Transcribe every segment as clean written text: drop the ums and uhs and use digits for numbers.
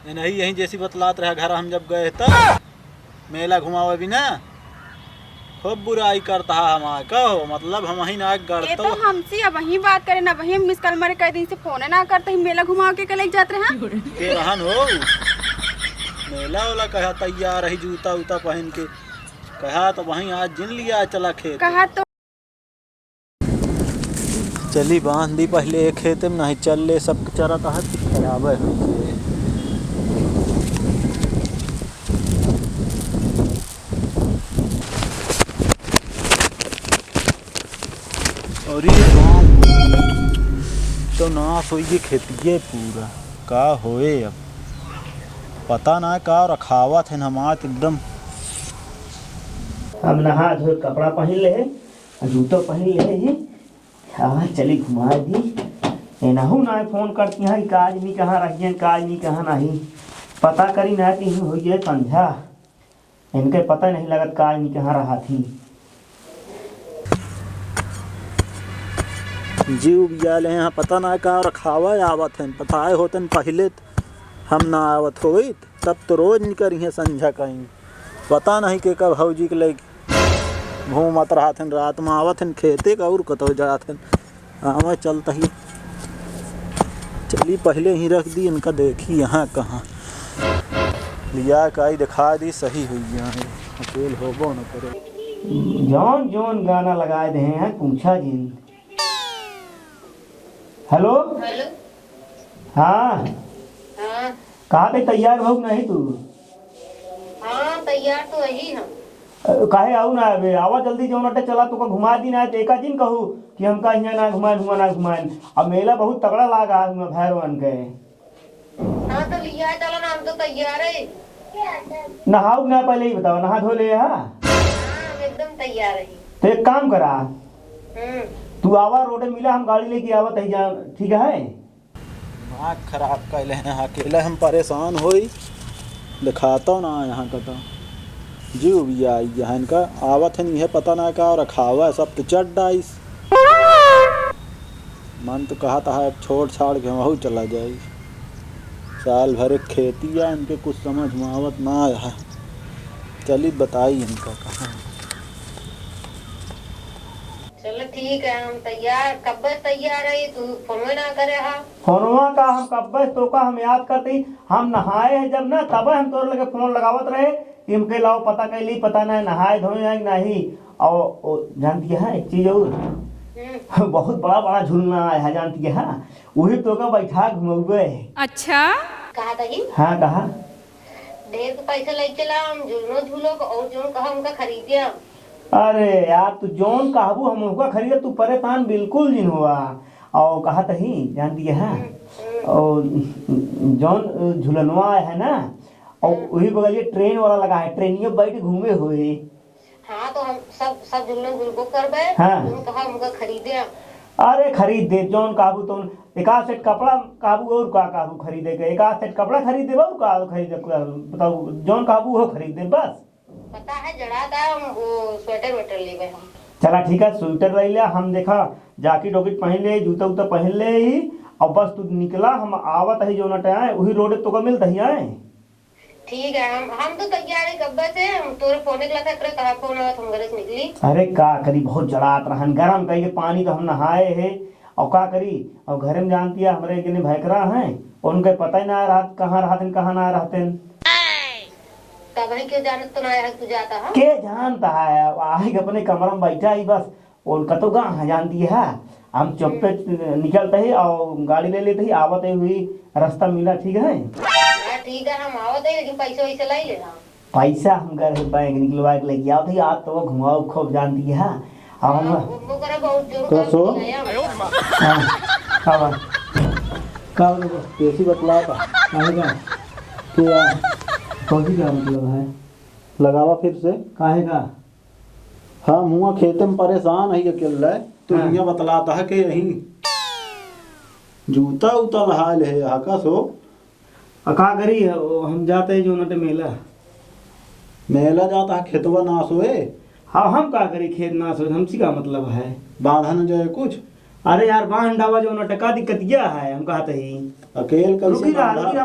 नहीं यहीं जैसी बतलात रहा घर हम जब गए तब मेला घुमावे भी ना खूब बुराई करता है हमारे कहो मतलब हम वहीं ना ये तो हमसे अब वही बात करे ना वही मिस कल मरे कई दिन से फोन ना करते ही मेला घुमा के लेके जाते रहे के रहन हो मेला वाला कहा तैयार रही जूता उता पहन के कहा तो वहीं आज जिन लिया चला खेत कहा तो चली बांध दी पहले एक खेत में नहीं चल ले सब चरा था खराब है और ये गाँव तो नाश हुई खेती पूरा का होए अब पता ना का रखावत है हमारे एकदम हम नहा धो कपड़ा पहन ले जूतो पहन ले हाँ चली घुमा दी नहू ना फोन करती हैं कि आज नहीं कहाँ रहिए काज नहीं कहाँ नहीं पता करी ना कि हो गए संझा इनके पता नहीं लगत काज नहीं कहाँ रहा थी जीव बियाले यहाँ पता ना का रखावा आवत है पता है होतन पहले हम ना आवत हो तब तो रोज निकल है संझा कहीं पता नहीं के कब भौजी के लगे घूमत रहा थे रात में आवत हैं खेते का और कतो जात हैं आवा चलता ही चली पहले ही रख दी इनका देखी यहाँ कहाँ लिया काई दिखा दी सही हुई यहाँ अकेल होबो न करे जौन जौन गाना लगाए दे हैं पूछा जिन हेलो हेलो हाँ हाँ कहा थे तैयार हो नहीं तू हाँ तैयार तो वही हम काहे आऊ ना अबे आवा जल्दी जो नटे चला तो घुमा दी ना एका दिन कहू कि हमका यहाँ ना घुमाए अब मेला बहुत तगड़ा लागा भैरवन के हाँ तो लिया चलो ना हम तो तैयार है नहाऊ ना पहले ही बताओ नहा धो ले हाँ हम एकदम तैयार है तो एक काम करा तू आवा रोड मिला हम गाड़ी लेके आवा तही जा ठीक है दिमाग खराब कैले हैं अकेले हम परेशान होई दिखाता ना यहाँ का तो जीव भी आई यहाँ इनका आवत है नहीं है पता ना का रखावा है सब तो चढ़ डाइस मन तो कहा था अब छोड़ छाड़ के वहाँ चला जाए साल भर एक खेती है इनके कुछ समझ में आवत ना आया चली बताई इनका कहाँ चलो ठीक है हम तैयार कब तैयार है तू फोन ना करे हाँ फोनवा का हम कब तो का हम याद करते हम नहाए हैं जब ना तब हम तोर लगे फोन लगावत रहे कि हमके लाओ पता कैली पता नहीं नहाए धोए हैं नहीं और जानती है एक चीज और बहुत बड़ा बड़ा झूलना है जानती है वही तो का बैठा घुमौगे अच्छा कहा था हाँ कहा ढेर के पैसा ले चला हम झूलो झूलो और जो कहा उनका खरीदिया अरे यार तू जौन कहबू हम उनका खरीदे तू परेशान बिल्कुल नहीं हुआ और कहा तही जानती है और जौन झुलनवा है ना और वही बगल ये ट्रेन वाला लगा है ट्रेनियों बैठ घूमे हुए हाँ तो हम सब झूलो झूलो करबे हाँ कहा उनका खरीदिया अरे खरीद दे जौन काबू तो एकाध सेट कपड़ा काबू और का काबू खरीदे के एकाध सेट कपड़ा खरीदे बहु का खरीदे बताओ जौन काबू हो खरीद दे बस पता है जड़ा था हम वो स्वेटर वेटर ले गए हम चला ठीक है स्वेटर ले लिया हम देखा जाकेट वॉकेट पहन ले जूता उता पहन ले ही और बस तू निकला हम आवत है जो नटे आए वही रोड तो का मिलता ही आए ठीक है हम तो तैयार है कब से हम तोरे फोन निकला था करे कहा फोन आया तुम घर से निकली अरे का करी बहुत जड़ात रहन गरम कही के पानी तो हम नहाए है और का करी और घर में जानती है हमारे जने भैकरा हैं उनके पता ही ना रहा कहाँ रहते कहाँ ना रहते तब ही क्यों जानत तो ना है तू जाता है के जानता है आए अपने कमरे में बैठा ही बस उनका तो गाँव जानती है हम चुप्पे निकलते ही और गाड़ी ले लेते ही आवत हुई रास्ता मिला ठीक है ठीक है हम आवत है लेकिन पैसे वैसे लाई लेना पैसा हम घर बैंक निकलवा के लेके आओ थे आज तो घुमाओ खूब जानती है हम वो करे बहुत जोर कैसो का कैसी बतला का क्या कौन का मतलब है लगावा फिर से काहे का हाँ मुँह खेते में परेशान है अकेला तो हाँ। यहाँ बतलाता है कि यही जूता उता लहाल है यहाँ का सो का करी हम जाते हैं जो नटे मेला मेला जाता है खेतवा ना सोए हाँ हम का करी खेत ना सो हमसी का मतलब है बांधन जाए कुछ अरे यार बांध डावा जो नटे का दिक्कत क्या है हम कहते ही अकेले कैसे रुकी बांधा? रहा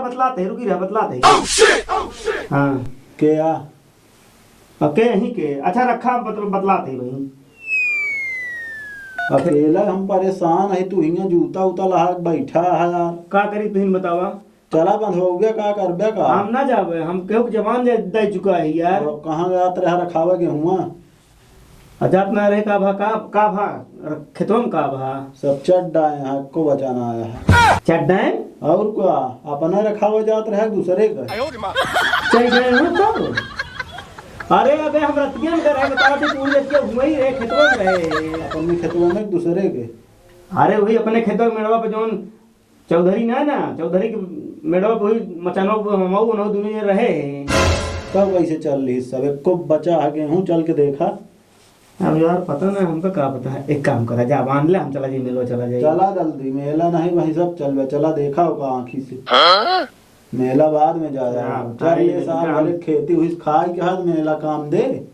बतलाते हाँ के आ के यहीं के अच्छा रखा बतलाते भाई अकेला हम परेशान है, तू हिंगा जूता उता लहा के बैठा है यार। का करी तुहिन बतावा। चला बंद हो गया का करबे का? हम ना जावे, हम केहू के जवान दे चुका है यार। तो कहाँ जात रहा रखावा के हुआ? अजात ना रहे का भा खेतों में का भा सब चड्डा यहाँ को बचाना आया है। चड्डाएं और क्या अपना रखावा जात रहा दूसरे का? चल गए हो तो अरे अबे हम रतिया में रहे बता थे पूरी रतिया घुमाई रहे खेतों में रहे अपने खेतवा में दूसरे के। अरे वही अपने खेतों में मेड़वा पे जोन चौधरी ना चौधरी के मेड़वा पे वही मचानो हमऊ न दुनिया रहे। कब कैसे चल रही सब एक को बचा है गेहूं चल के देखा? अब यार पता ना हमको क्या पता है। एक काम करा जा बांध ले हम चला जाए मेलो चला जाए। चला जल्दी मेला नहीं वही सब चल चला देखा होगा आँखी से। मेला बाद में जा रहा है। चल ये साल भले खेती हुई खाए के हाथ मेला काम दे।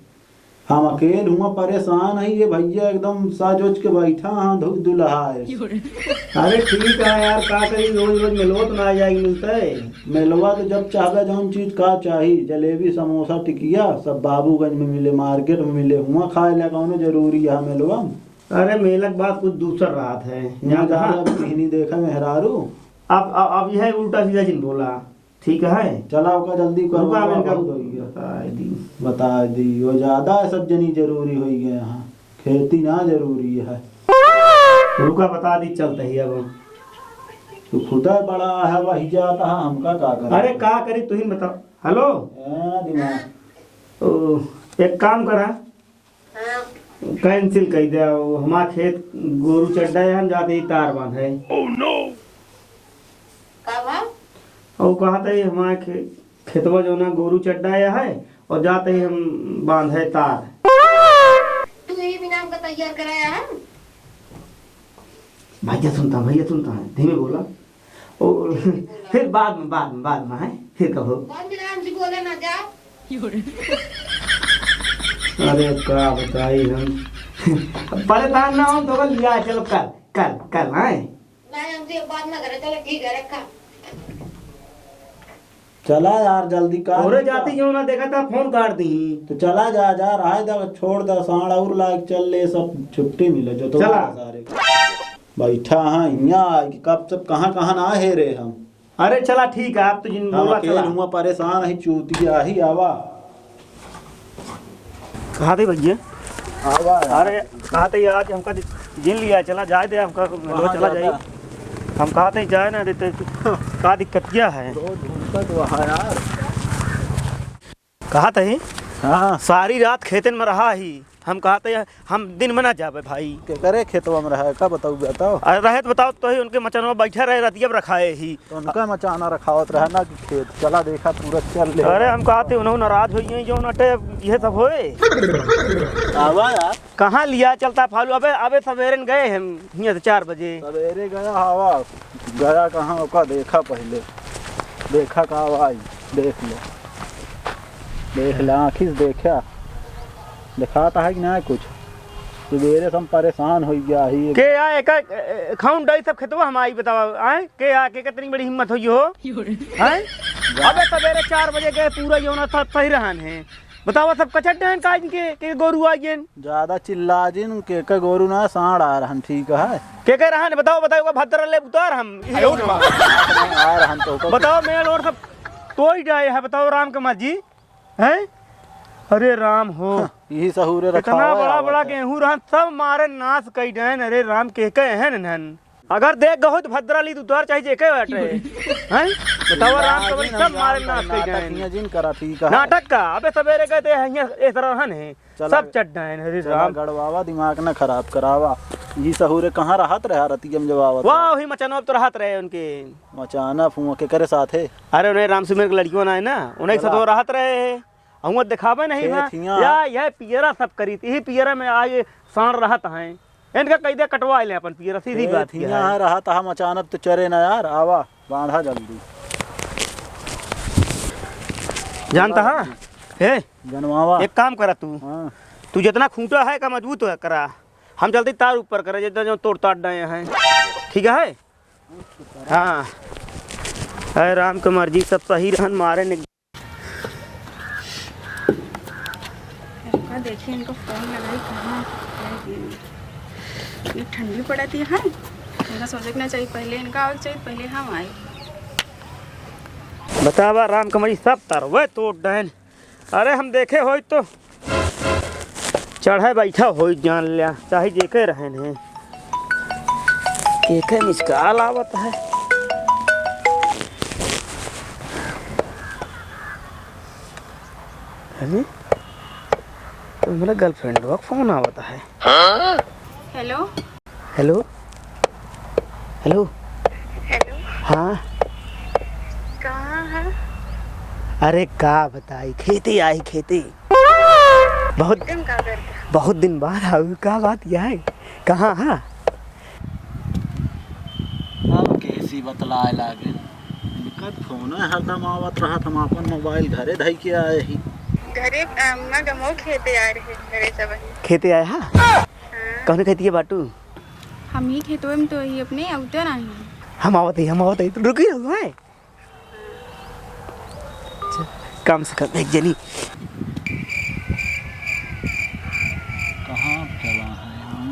हम अकेले हुआ परेशान है, ये भैया एकदम साजोज के बैठा हाँ दुल्हा है। अरे ठीक है यार का करी रोज मेलो तो ना आ जाएगी मिलता है। मेलवा तो जब चाहे जौन चीज का चाहिए जलेबी समोसा टिकिया सब बाबूगंज में मिले, मार्केट में मिले, हुआ खाए ला कौन जरूरी है मेलवा में। अरे मेला के बाद कुछ दूसरा रात है यहाँ कहीं देखा मेहरारू। अब यह उल्टा सीधा जिन बोला ठीक है। चला का जल्दी करो बता दी वो ज्यादा सब जनी जरूरी हो गए यहाँ, खेती ना जरूरी है। रुका बता दी चलते ही अब तू खुदा बड़ा है वही जाता है हमका का कर। अरे का करी तुहिन बताओ। हेलो दिमाग एक काम करा कैंसिल कर दे। हमारा खेत गोरू चढ़ा है हम जाते ही तार बांधे। और कहा था हमारे खेतवा जो ना गोरू चढ़ाया है और जाते ही हम बांधे तार। तू ये भी नाम का तैयार कराया है? भैया सुनता है धीमे बोला। और फिर बाद में है फिर कहो। नाम से बोले ना जा। अरे क्या बताई हम परेशान ना हो तो कल लिया चलो कल आए नहीं हमसे बात ना करे। चलो ठीक है रखा। चला यार जल्दी का और जाती क्यों ना देखा था फोन काट दी। तो चला जा रहा है छोड़ दे साढ़ और लाइक चल ले सब छुट्टी मिले जो तो चला सारे बैठा हाँ यहाँ कब सब कहाँ ना है रे हम। अरे चला ठीक है आप तो जिन बोला चला। हुआ परेशान है चूतिया ही आवा कहा थे भैया आवा। अरे कहा थे आज हमका जिन लिया चला जाए दे हमका चला जाए। हम कहा थे जाए ना देते का दिक्कत क्या है। यार कहा थे हाँ सारी रात खेतन में रहा ही। हम कहते हैं हम दिन में ना जावे भाई। के करे खेतवा में रहा का बताओ। अरे रहे तो बताओ तो ही उनके मचानवा बैठे रहे रतिया में रखाए ही तो उनका मचाना रखावत रहा ना कि खेत चला देखा पूरा चल ले। अरे हम कहते उन्होंने नाराज हो गए जो नटे ये सब होए। आवा यार कहाँ लिया चलता फालू। अबे सवेरे गए हम यहाँ से 4 बजे सवेरे गया हवा गया कहाँ का देखा पहले देखा का आई देख ले आँखी से देखा दिखाता है कि ना कुछ। सवेरे से हम परेशान हो गया ही के आए का खाउन डाई सब खेतवा हम आई बताओ आए के आके कितनी बड़ी हिम्मत हुई हो हैं। अबे सवेरे 4 बजे गए पूरा जो ना सब सही रहन है बताओ सब कचट हैं काज के गोरू आ गए ज्यादा चिल्ला जिन के गोरू ना साढ़ आ रहन ठीक है के रहन बताओ भद्र ले उतार हम आ रहन तो बताओ मेल और सब तो ही जाए है बताओ राम कमल जी हैं। अरे राम हो यही सहूरे रखा इतना बड़ा गेहूं रहन सब मारे नाश कई डैन। अरे राम के हैं नन अगर देख गहो तो भद्रा ली उतार चाहिए के बैठ रहे हैं बताओ राम कमल सब मारे नाश कई डैन जिन करा ठीक है नाटक का। अबे सवेरे गए थे इस तरह रहन है सब चड्डाएं। अरे राम गड़वावा दिमाग ना खराब करावा। ये सहूरे कहाँ राहत रहा रतियम जब आवत वाह वही मचाना तो राहत रहे उनके मचाना फुआ के करे साथ है। अरे उन्हें राम सुमेर के लड़कियों ना है ना उन्हें साथ राहत रहे हम दिखावे नहीं या यह पियरा सब करी थी। पियरा में आए साण रहत हैं इनका कई दे कटवा ले अपन पियरा सीधी बात है। यहाँ रहत हम अचानक तो चरे ना यार आवा बांधा जल्दी जानता है हे जनवावा। एक काम करा तू जितना खूंटा है का मजबूत है करा हम जल्दी तार ऊपर करे जितना जो तोड़ ताड़ डे हैं ठीक है। हाँ है राम के मर्जी सब सही रहन मारे ने। देखिए इनको फोन लगाई कहाँ ये ठंडी पड़ती है इनका सोचना चाहिए पहले इनका आगे चाहिए पहले हम आए। बतावा राम के मर्जी सब तरवे तोड़ डहन। अरे हम देखे हो तो चढ़े बैठा हो जान लिया चाहे जेके रहन है एक मिसकाल आवत है। अरे तो मेरा गर्लफ्रेंड का फोन आवता है। हेलो हेलो हेलो हेलो हाँ कहाँ है? अरे का बताई खेती आई खेती बहुत दिन बाद आई का बात यह है कहाँ है? अब कैसी बतलाए लागे कब फोन हरदम आवत रहा हम अपन मोबाइल घरे धई के आए ही घरे अम्मा गमो खेते आ रहे घरे सब खेते आए हाँ कौन खेती है बाटू? हम ही खेतों में तो ही अपने अवतर नहीं हम आवत ही तो रुकी रहो है कम से कम एक जनी कहाँ चला है हम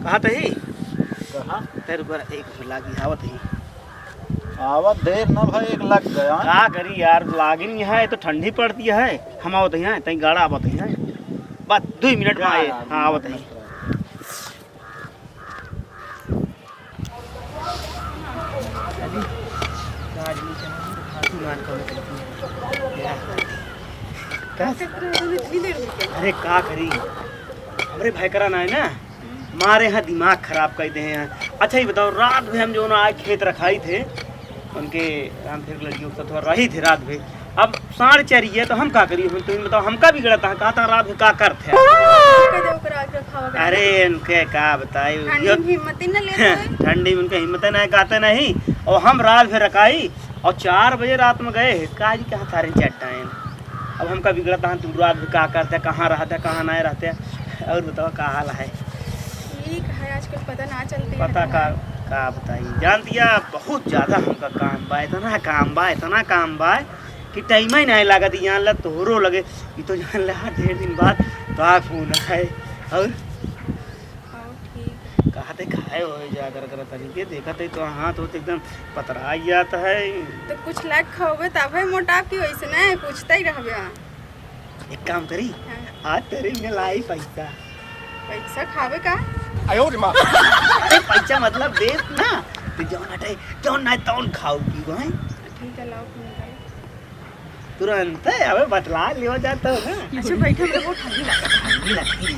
कहाँ तही कहाँ तेरे ऊपर एक लागी आवत ही आवत देर न भाई एक लग गया का करी यार लागिन यहाँ है तो ठंडी पड़ती है हम आवत है तई गाड़ा आवत है बस 2 मिनट में आए हाँ आवत है। अरे का करी हमरे भाई करा ना है ना मारे यहाँ दिमाग खराब कर दे हैं। अच्छा ही बताओ रात में हम जो ना आज खेत रखाई थे उनके राम फिर लड़कियों के साथ थोड़ा रही थे रात में अब 4:30 है तो हम का करिए तुम बताओ हमका भी गलत है कहा था रात में का करते अरे उनके का बताई ठंडी में उनके हिम्मत नहीं कहते नहीं और हम रात में रखाई और 4 बजे रात में गए का जी कहाँ सारे चट्टाएं अब हमका भी गलत है तुम रात में का करते कहाँ रहते कहाँ नहीं रहते और बताओ का हाल है ठीक है आजकल पता ना चलती पता का बताइए जान दिया बहुत ज़्यादा हमका काम बा इतना काम बा कि टाइम ही नहीं लगा यहाँ लग तोहरो लगे ये तो जान लगा 1.5 दिन बाद तो आ फोन है और कहते खाए हो जाकर कर तरीके देखा थे तो हाथ होते एकदम पतरा जाता है तो कुछ लाख खाओगे तब है मोटा की वैसे ना पूछता ही रह गया। एक काम करी आज तेरे में लाई पैसा खावे का पैसा मतलब दे ना तो जौन नहीं तौन खाओ की भाई ठीक है लाओ तुरंत अबे बतला लियो जाता है ना। अच्छा बैठे मेरे को ठंडी लगती है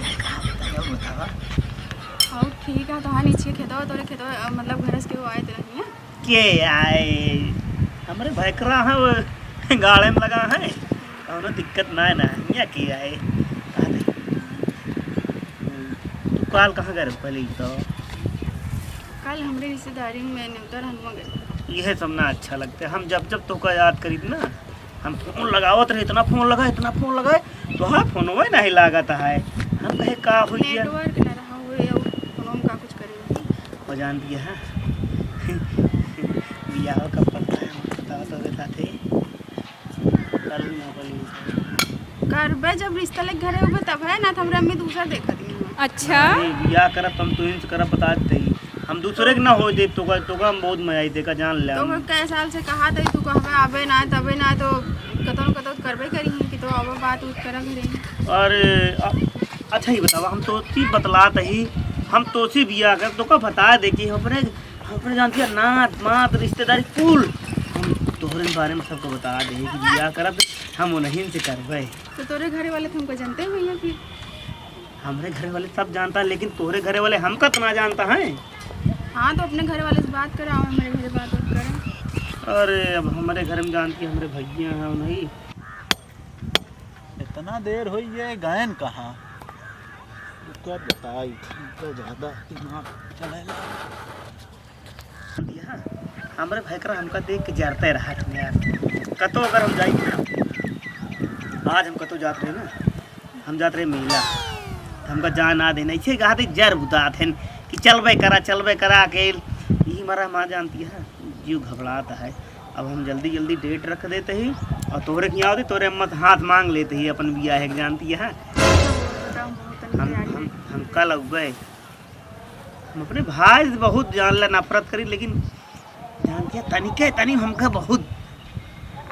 और ठीक है तो हाँ नीचे खेतो तोरे खेतो मतलब घर से आए तो नहीं है के आए हमारे भैकरा है वो गाड़े में लगा है और दिक्कत ना है के आए तू काल कहाँ गए पहले तो कल हमारे रिश्तेदारी में न्योता हनुमा गए यह सब ना अच्छा लगता है। हम जब तो का याद करी ना हम फोन लगावत रहे इतना फोन लगाए तो हाँ फोन वही नहीं लागत है हम कहे का हो गया नेटवर्क ना रहा हुए और फोन का कुछ करे हो जान दिया है बियाह का पता है बताओ तो बताते कल ना बोली करबे जब रिश्ता लेके घरे होबे तब है ना हमरा में दूसरा देखा दी अच्छा बियाह करब तुम तो इनसे करब बता देते हम दूसरे के ना हो दे तो हम बहुत मजा आई देखा जान ले तो कै साल से कहा था तू कहबे आबे ना तबे ना तो कतौ करबे करी कि तो अब बात उठ कर घरे अरे अच्छा ही बतावा हम तो ती बतलात ही हम तो सी बियाह कर तो का बता दे कि अपने जानती है नात मात रिश्तेदारी कुल हम तोहरे बारे में सबको बता दे कि बियाह करब हम उन्हीं से करबे तो तोरे घरे वाले तुमको जानते भैया फिर हमारे घर वाले सब जानता है लेकिन तोहरे घरे वाले हमका तो ना जानता है। हाँ तो अपने घर वाले से बात कराओ हमारे घर बात करें। अरे अब हमारे घर में जानती है हमारे भैया हैं नहीं इतना देर हुई है गायन कहाँ क्या बताई तो ज़्यादा दिमाग चलेगा हमारे भैकरा हमका देख के जाते रहा यार कतो अगर हम जाए आज हम कतो जाते रहे ना हम जाते रहे मेला हमका जान ना देना इसे कहा थे जर बुतात हैं कि चलबे करा के यही हमारा माँ जानती है जीव घबराता है। अब हम जल्दी जल्दी डेट रख देते ही और तोरे की आओ तोरे मत हाथ मांग लेते ही अपन बिया है जानती है। हम कल गए हम अपने भाई से बहुत जानला नफरत करी लेकिन जानती है तनी हमका बहुत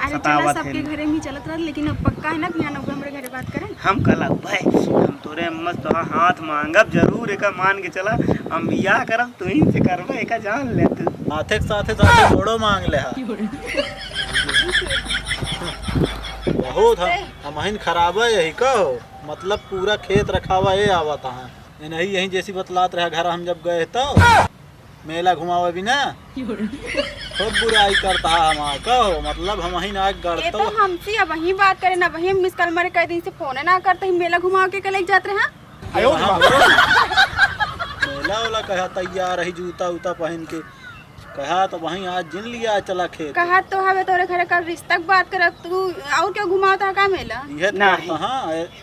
अरे चला सबके घरे में चलत रहा लेकिन अब पक्का है ना कि यहाँ हमरे घरे बात करें। हम कल भाई हम तोरे मस्त तो हाथ मांगब जरूर एक मान के चला हम बियाह करब तू ही से करबे एक जान ले तू हाथे के साथे मोड़ो मांग ले बहुत हम हिन खराब है यही कहो मतलब पूरा खेत रखावा ये आवता है नहीं यही जैसी बतलात रहा घर हम जब गए तो मेला घुमावे भी ना खूब बुराई करता है हमारा कहो मतलब हम वही ना ये तो हमसे अब वही बात करे ना वही मिस कल मारे कई दिन से फोन ना करते ही मेला घुमा के कल जाते रहे मेला वाला कहा तैयार रही जूता उता पहन के कहा तो वहीं आज जिन लिया चला खेत कहा तो हवे तोरे घरे का रिश्ता की बात कर तू और क्या घुमाता है का मेला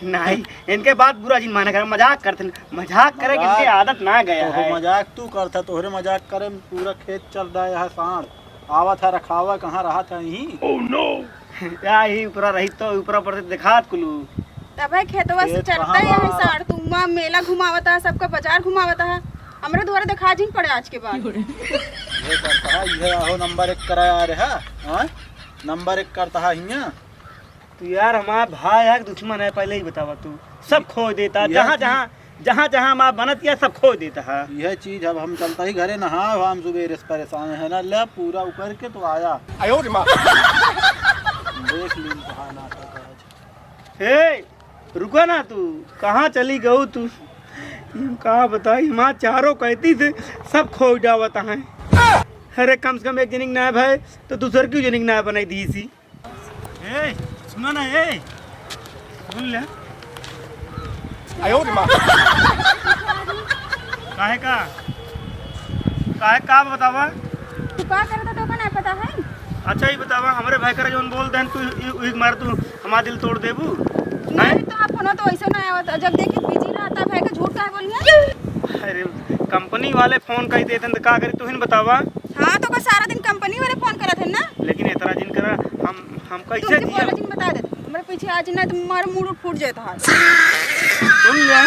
नहीं इनके बात बुरा जिन माने कर मजाक करते मजाक करे कि इनकी आदत ना गया है मजाक तू करता तोहरे मजाक करे पूरा खेत चल रहा है यहाँ सांड आवा था रखावा कहाँ रहा था यही यही ऊपर रही तो ऊपर पर दिखात कुलू तब खेतवा से चलता है यहाँ साड़ तू मेला घुमावता है सबका बाजार घुमावता है हमरे द्वारा दिखा जिन पड़े आज के बाद ये करता है ये आहो नंबर 1 कराया रे हां नंबर 1 करता है हिया तू यार हमारा भाई है दुश्मन है पहले ही बतावा तू सब खो देता जहाँ हमारा बनत या सब खो देता है यह चीज अब हम चलता ही घरे नहा हम सुबह से परेशान है ना ले पूरा ऊपर के तो आया देख ली कहा ना हे रुको ना तू कहाँ चली गऊ तू कहा बताई माँ चारों कहती थे सब खो जावता है अरे कम से कम एक जनिक नायब है तो दूसर क्यों जनिक नायब बनाई दी सी सुना ना सुन ले काहे का बतावा तू का करता तो का नहीं पता है। अच्छा ही बतावा हमारे भाई करे जोन बोल देन तू मार तू हमारा दिल तोड़ देबू नहीं तो आप फोन तो ऐसा ना आवता जब देखी बिजी रहता भाई का झूठ काहे बोलिए। अरे कंपनी वाले फोन कर देते तो का करी तू ही बतावा। हां तो का सारा दिन कंपनी वाले फोन करत है ना लेकिन इतना दिन करा हम कैसे दिन बता दे हमारे पीछे आज ना तुम्हारा मूड फूट जाता है सुन ले